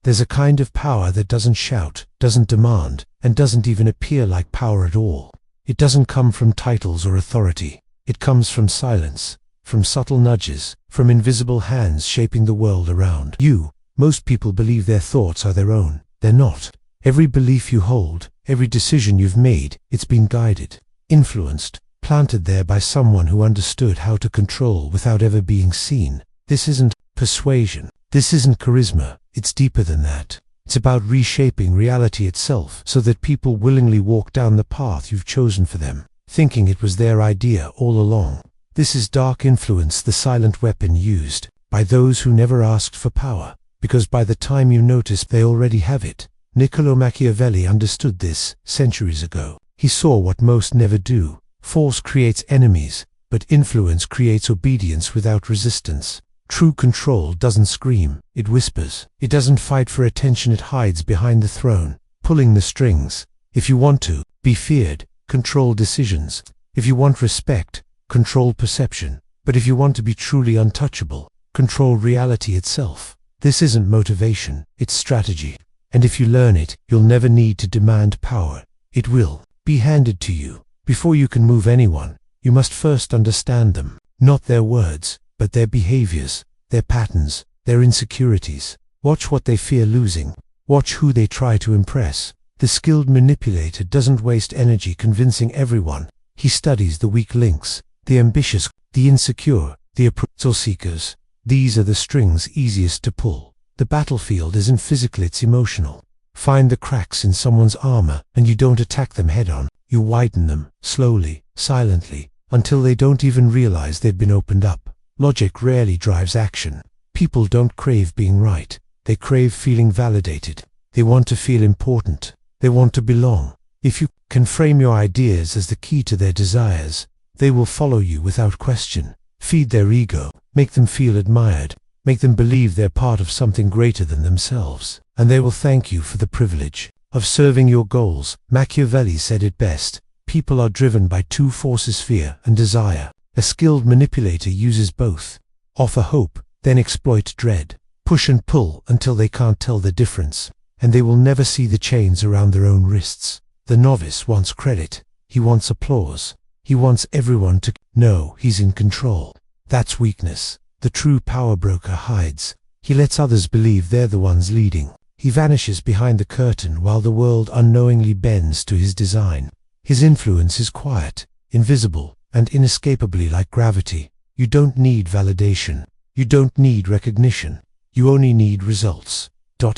There's a kind of power that doesn't shout, doesn't demand, and doesn't even appear like power at all. It doesn't come from titles or authority. It comes from silence, from subtle nudges, from invisible hands shaping the world around you. Most people believe their thoughts are their own. They're not. Every belief you hold, every decision you've made, it's been guided, influenced, planted there by someone who understood how to control without ever being seen. This isn't persuasion. This isn't charisma. It's deeper than that. It's about reshaping reality itself so that people willingly walk down the path you've chosen for them, thinking it was their idea all along. This is dark influence, the silent weapon used by those who never asked for power, because by the time you notice they already have it. Niccolo Machiavelli understood this centuries ago. He saw what most never do. Force creates enemies, but influence creates obedience without resistance. True control doesn't scream, it whispers. It doesn't fight for attention, it hides behind the throne, pulling the strings. If you want to be feared, control decisions. If you want respect, control perception. But if you want to be truly untouchable, control reality itself. This isn't motivation, it's strategy. And if you learn it, you'll never need to demand power. It will be handed to you. Before you can move anyone, you must first understand them. Not their words, but their behaviors, their patterns, their insecurities. Watch what they fear losing. Watch who they try to impress. The skilled manipulator doesn't waste energy convincing everyone. He studies the weak links, the ambitious, the insecure, the approval seekers. These are the strings easiest to pull. The battlefield isn't physical, it's emotional. Find the cracks in someone's armor, and you don't attack them head-on. You widen them, slowly, silently, until they don't even realize they've been opened up. Logic rarely drives action. People don't crave being right. They crave feeling validated. They want to feel important. They want to belong. If you can frame your ideas as the key to their desires, they will follow you without question. Feed their ego. Make them feel admired. Make them believe they're part of something greater than themselves. And they will thank you for the privilege of serving your goals. Machiavelli said it best. People are driven by two forces, fear and desire. A skilled manipulator uses both. Offer hope, then exploit dread. Push and pull until they can't tell the difference, and they will never see the chains around their own wrists. The novice wants credit. He wants applause. He wants everyone to know he's in control. That's weakness. The true power broker hides. He lets others believe they're the ones leading. He vanishes behind the curtain while the world unknowingly bends to his design. His influence is quiet, invisible, and inescapably like gravity. You don't need validation. You don't need recognition. You only need results.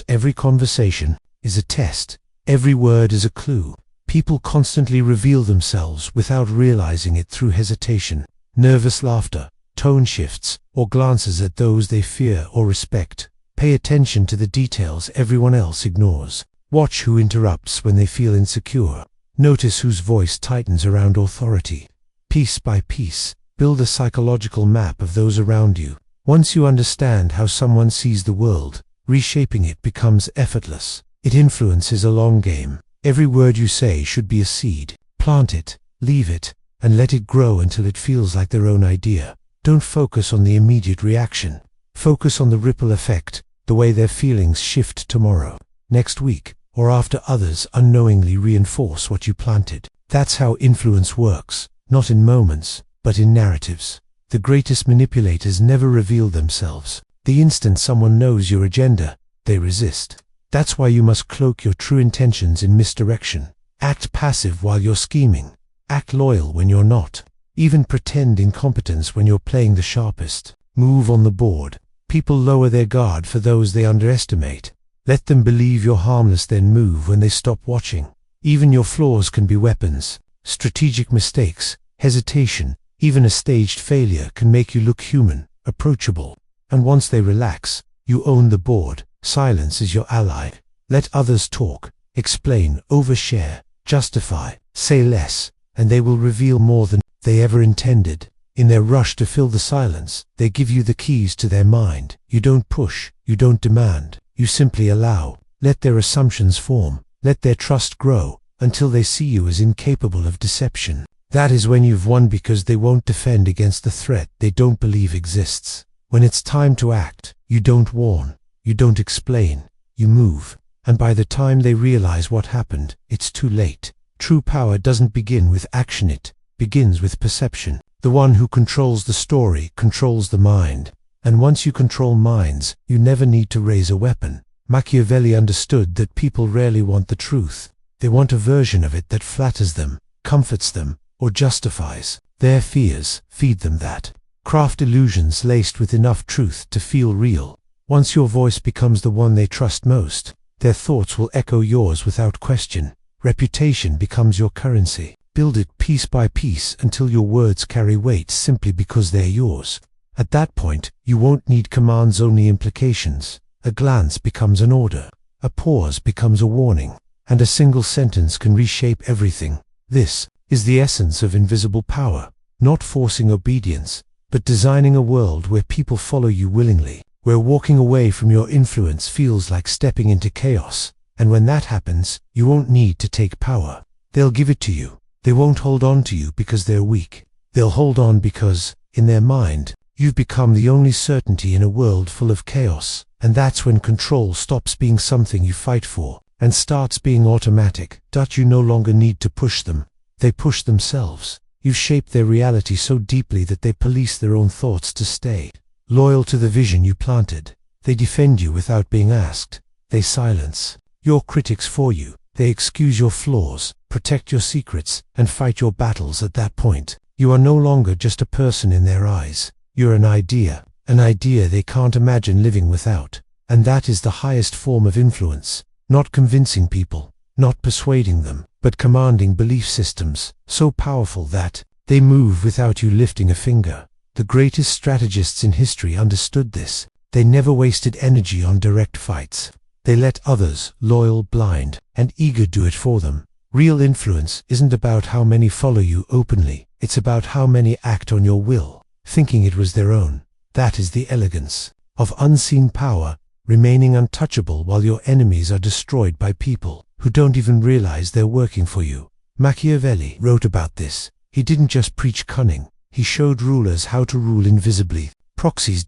Every conversation is a test. Every word is a clue. People constantly reveal themselves without realizing it through hesitation, nervous laughter, tone shifts, or glances at those they fear or respect. Pay attention to the details everyone else ignores. Watch who interrupts when they feel insecure. Notice whose voice tightens around authority. Piece by piece, build a psychological map of those around you. Once you understand how someone sees the world, reshaping it becomes effortless. It influences a long game. Every word you say should be a seed. Plant it, leave it, and let it grow until it feels like their own idea. Don't focus on the immediate reaction. Focus on the ripple effect, the way their feelings shift tomorrow, next week, or after others unknowingly reinforce what you planted. That's how influence works. Not in moments, but in narratives. The greatest manipulators never reveal themselves. The instant someone knows your agenda, they resist. That's why you must cloak your true intentions in misdirection. Act passive while you're scheming. Act loyal when you're not. Even pretend incompetence when you're playing the sharpest. Move on the board. People lower their guard for those they underestimate. Let them believe you're harmless, then move when they stop watching. Even your flaws can be weapons. Strategic mistakes, hesitation, even a staged failure can make you look human, approachable. And once they relax, you own the board. Silence is your ally. Let others talk, explain, overshare, justify, say less, and they will reveal more than they ever intended. In their rush to fill the silence, they give you the keys to their mind. You don't push, you don't demand, you simply allow. Let their assumptions form, let their trust grow, until they see you as incapable of deception. That is when you've won, because they won't defend against the threat they don't believe exists. When it's time to act, you don't warn, you don't explain, you move, and by the time they realize what happened, it's too late. True power doesn't begin with action, it begins with perception. The one who controls the story controls the mind, and once you control minds, you never need to raise a weapon. Machiavelli understood that people rarely want the truth. They want a version of it that flatters them, comforts them, or justifies their fears. Feed them that. Craft illusions laced with enough truth to feel real. Once your voice becomes the one they trust most, their thoughts will echo yours without question. Reputation becomes your currency. Build it piece by piece until your words carry weight simply because they're yours. At that point, you won't need commands, only implications. A glance becomes an order. A pause becomes a warning. And a single sentence can reshape everything. This is the essence of invisible power. Not forcing obedience, but designing a world where people follow you willingly, where walking away from your influence feels like stepping into chaos. And when that happens, you won't need to take power. They'll give it to you. They won't hold on to you because they're weak. They'll hold on because, in their mind, you've become the only certainty in a world full of chaos. And that's when control stops being something you fight for and starts being automatic. You no longer need to push them. They push themselves. You've shaped their reality so deeply that they police their own thoughts to stay loyal to the vision you planted. They defend you without being asked. They silence your critics for you. They excuse your flaws, protect your secrets, and fight your battles. At that point, you are no longer just a person in their eyes. You're an idea they can't imagine living without. And that is the highest form of influence. Not convincing people, not persuading them, but commanding belief systems, so powerful that they move without you lifting a finger. The greatest strategists in history understood this. They never wasted energy on direct fights. They let others, loyal, blind, and eager, do it for them. Real influence isn't about how many follow you openly, it's about how many act on your will, thinking it was their own. That is the elegance of unseen power, remaining untouchable while your enemies are destroyed by people who don't even realize they're working for you. Machiavelli wrote about this. He didn't just preach cunning, he showed rulers how to rule invisibly. Proxies.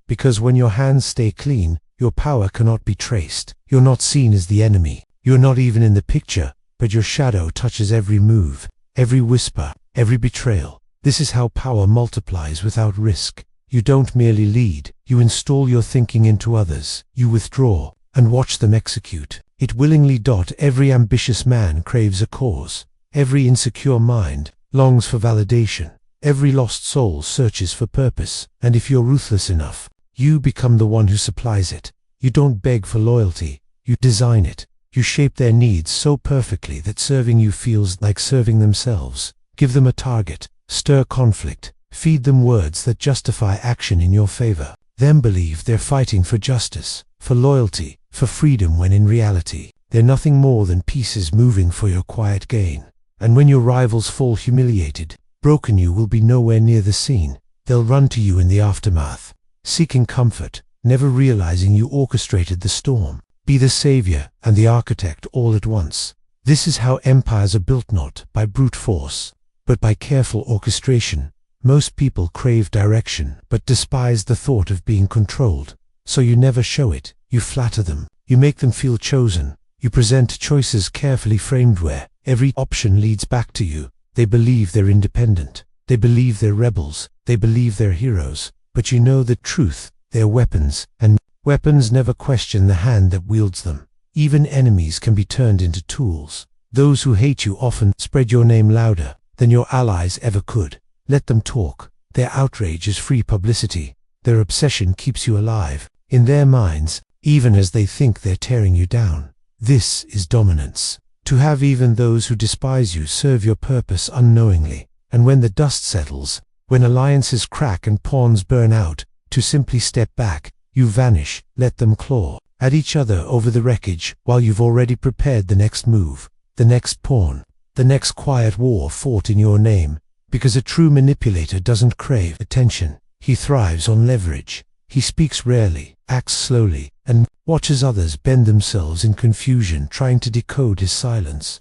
Because when your hands stay clean, your power cannot be traced. You're not seen as the enemy. You're not even in the picture, but your shadow touches every move, every whisper, every betrayal. This is how power multiplies without risk. You don't merely lead, you install your thinking into others. You withdraw and watch them execute it willingly. Every ambitious man craves a cause. Every insecure mind longs for validation. Every lost soul searches for purpose. And if you're ruthless enough, you become the one who supplies it. You don't beg for loyalty, you design it. You shape their needs so perfectly that serving you feels like serving themselves. Give them a target, stir conflict, feed them words that justify action in your favor. Then believe they're fighting for justice, for loyalty, for freedom, when in reality, they're nothing more than pieces moving for your quiet gain. And when your rivals fall humiliated, broken, you will be nowhere near the scene. They'll run to you in the aftermath, seeking comfort, never realizing you orchestrated the storm. Be the savior and the architect all at once. This is how empires are built, not by brute force, but by careful orchestration. Most people crave direction, but despise the thought of being controlled. So you never show it. You flatter them. You make them feel chosen. You present choices carefully framed where every option leads back to you. They believe they're independent. They believe they're rebels. They believe they're heroes. But you know the truth. They're weapons, and weapons never question the hand that wields them. Even enemies can be turned into tools. Those who hate you often spread your name louder than your allies ever could. Let them talk. Their outrage is free publicity. Their obsession keeps you alive in their minds, even as they think they're tearing you down. This is dominance. To have even those who despise you serve your purpose unknowingly. And when the dust settles, when alliances crack and pawns burn out, to simply step back. You vanish. Let them claw at each other over the wreckage while you've already prepared the next move, the next pawn, the next quiet war fought in your name. Because a true manipulator doesn't crave attention. He thrives on leverage. He speaks rarely, acts slowly, and watches others bend themselves in confusion trying to decode his silence.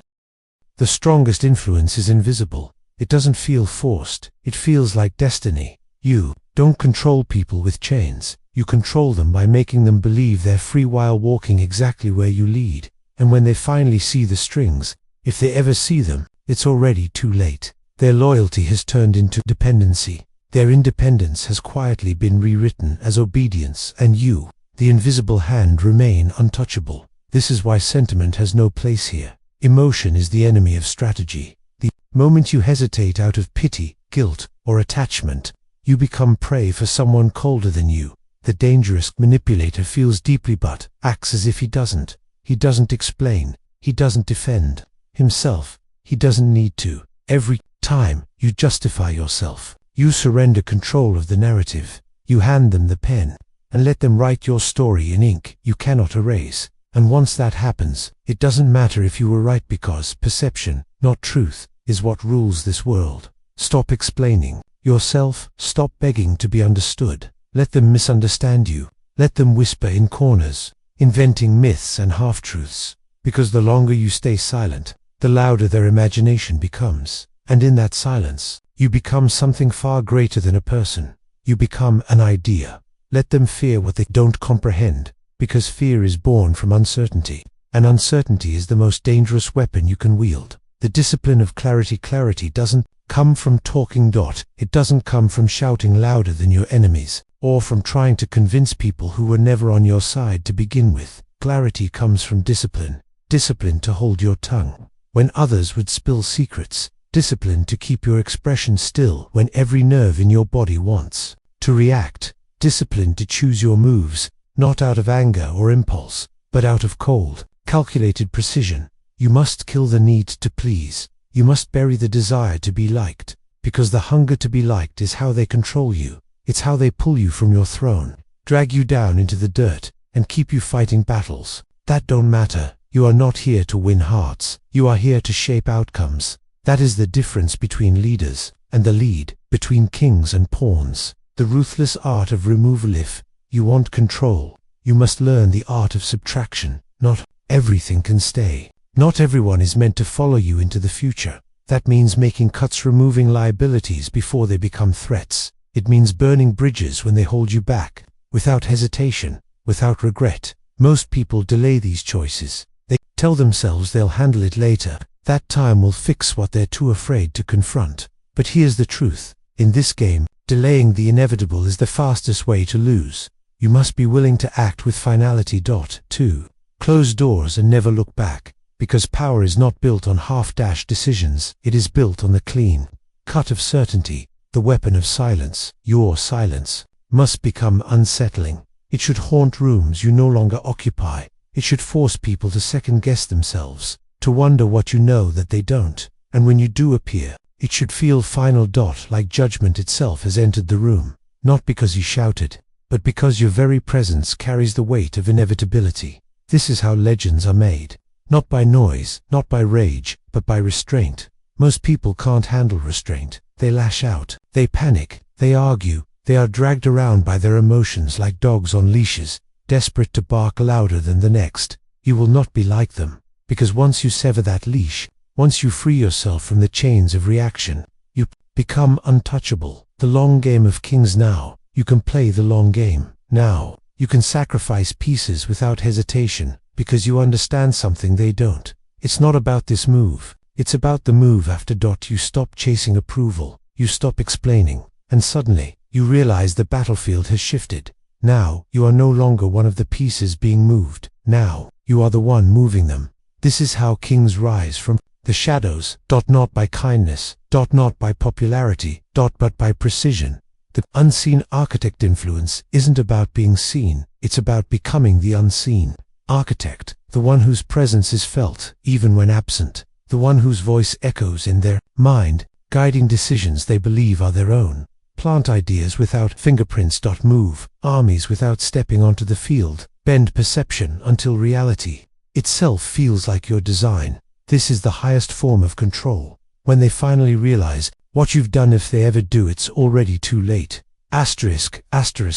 The strongest influence is invisible. It doesn't feel forced. It feels like destiny. You don't control people with chains. You control them by making them believe they're free while walking exactly where you lead. And when they finally see the strings, if they ever see them, it's already too late. Their loyalty has turned into dependency. Their independence has quietly been rewritten as obedience, and you, the invisible hand, remain untouchable. This is why sentiment has no place here. Emotion is the enemy of strategy. The moment you hesitate out of pity, guilt, or attachment, you become prey for someone colder than you. The dangerous manipulator feels deeply but acts as if he doesn't. He doesn't explain. He doesn't defend himself. He doesn't need to. Every time you justify yourself, you surrender control of the narrative. You hand them the pen and let them write your story in ink you cannot erase. And once that happens, it doesn't matter if you were right, because perception, not truth, is what rules this world. Stop explaining yourself. Stop begging to be understood. Let them misunderstand you. Let them whisper in corners, inventing myths and half-truths. Because the longer you stay silent, the louder their imagination becomes. And in that silence, you become something far greater than a person. You become an idea. Let them fear what they don't comprehend, because fear is born from uncertainty, and uncertainty is the most dangerous weapon you can wield. The discipline of clarity. Clarity doesn't come from talking. It doesn't come from shouting louder than your enemies, or from trying to convince people who were never on your side to begin with. Clarity comes from discipline. Discipline to hold your tongue when others would spill secrets. Discipline to keep your expression still when every nerve in your body wants to react. Discipline to choose your moves, not out of anger or impulse, but out of cold, calculated precision. You must kill the need to please. You must bury the desire to be liked, because the hunger to be liked is how they control you. It's how they pull you from your throne, drag you down into the dirt, and keep you fighting battles that don't matter. You are not here to win hearts. You are here to shape outcomes. That is the difference between leaders and the lead, between kings and pawns. The ruthless art of removal. If you want control, you must learn the art of subtraction. Not everything can stay. Not everyone is meant to follow you into the future. That means making cuts, removing liabilities before they become threats. It means burning bridges when they hold you back, without hesitation, without regret. Most people delay these choices. They tell themselves they'll handle it later. That time will fix what they're too afraid to confront. But here's the truth. In this game, delaying the inevitable is the fastest way to lose. You must be willing to act with finality. 2. Close doors and never look back. Because power is not built on half-dash decisions. It is built on the clean cut of certainty, the weapon of silence. Your silence must become unsettling. It should haunt rooms you no longer occupy. It should force people to second-guess themselves, to wonder what you know that they don't. And when you do appear, it should feel final. Like judgment itself has entered the room, not because you shouted, but because your very presence carries the weight of inevitability. This is how legends are made. Not by noise, not by rage, but by restraint. Most people can't handle restraint. They lash out, they panic, they argue, they are dragged around by their emotions like dogs on leashes, desperate to bark louder than the next. You will not be like them, because once you sever that leash, once you free yourself from the chains of reaction, you become untouchable. The long game of kings. Now, you can play the long game. Now, you can sacrifice pieces without hesitation, because you understand something they don't. It's not about this move. It's about the move after. You stop chasing approval. You stop explaining. And suddenly, you realize the battlefield has shifted. Now, you are no longer one of the pieces being moved. Now, you are the one moving them. This is how kings rise from the shadows. Not by kindness. Not by popularity. But by precision. The unseen architect. Influence isn't about being seen. It's about becoming the unseen architect, the one whose presence is felt even when absent, the one whose voice echoes in their mind, guiding decisions they believe are their own. Plant ideas without fingerprints. Move armies without stepping onto the field. Bend perception until reality itself feels like your design. This is the highest form of control. When they finally realize what you've done, if they ever do, it's already too late. Asterisk.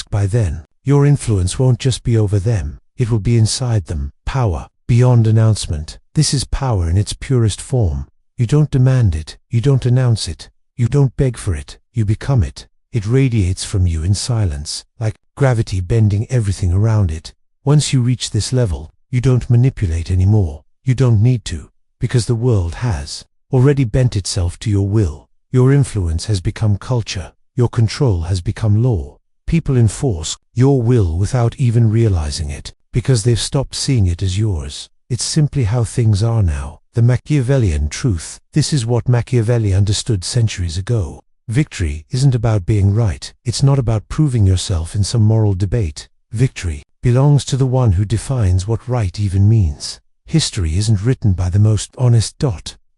By then, your influence won't just be over them. It will be inside them. Power beyond announcement. This is power in its purest form. You don't demand it. You don't announce it. You don't beg for it. You become it. It radiates from you in silence, like gravity bending everything around it. Once you reach this level, you don't manipulate anymore. You don't need to, because the world has already bent itself to your will. Your influence has become culture. Your control has become law. People enforce your will without even realizing it, because they've stopped seeing it as yours. It's simply how things are now. The Machiavellian truth. This is what Machiavelli understood centuries ago. Victory isn't about being right. It's not about proving yourself in some moral debate. Victory belongs to the one who defines what right even means. History isn't written by the most honest.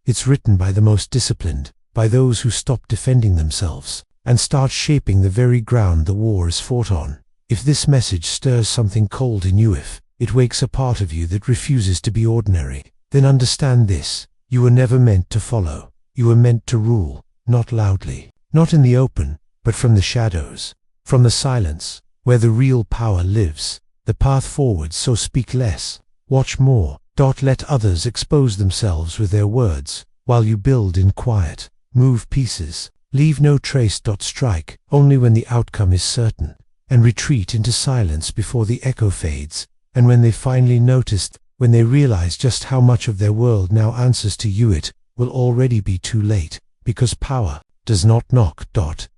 It's written by the most disciplined, by those who stop defending themselves and start shaping the very ground the war is fought on. If this message stirs something cold in you, if it wakes a part of you that refuses to be ordinary, then understand this: you were never meant to follow. You were meant to rule, not loudly, not in the open, but from the shadows, from the silence, where the real power lives. The path forward, so speak less, watch more. Let others expose themselves with their words, while you build in quiet. Move pieces, leave no trace. Strike only when the outcome is certain, and retreat into silence before the echo fades. And when they finally noticed, when they realize just how much of their world now answers to you, it will already be too late, because power does not knock.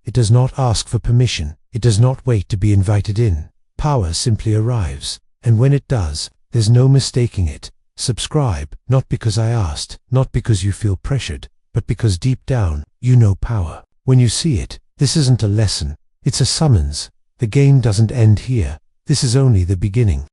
It does not ask for permission. It does not wait to be invited in. Power simply arrives, and when it does, there's no mistaking it. Subscribe, not because I asked, not because you feel pressured, but because deep down, you know power. When you see it, this isn't a lesson, it's a summons. The game doesn't end here. This is only the beginning.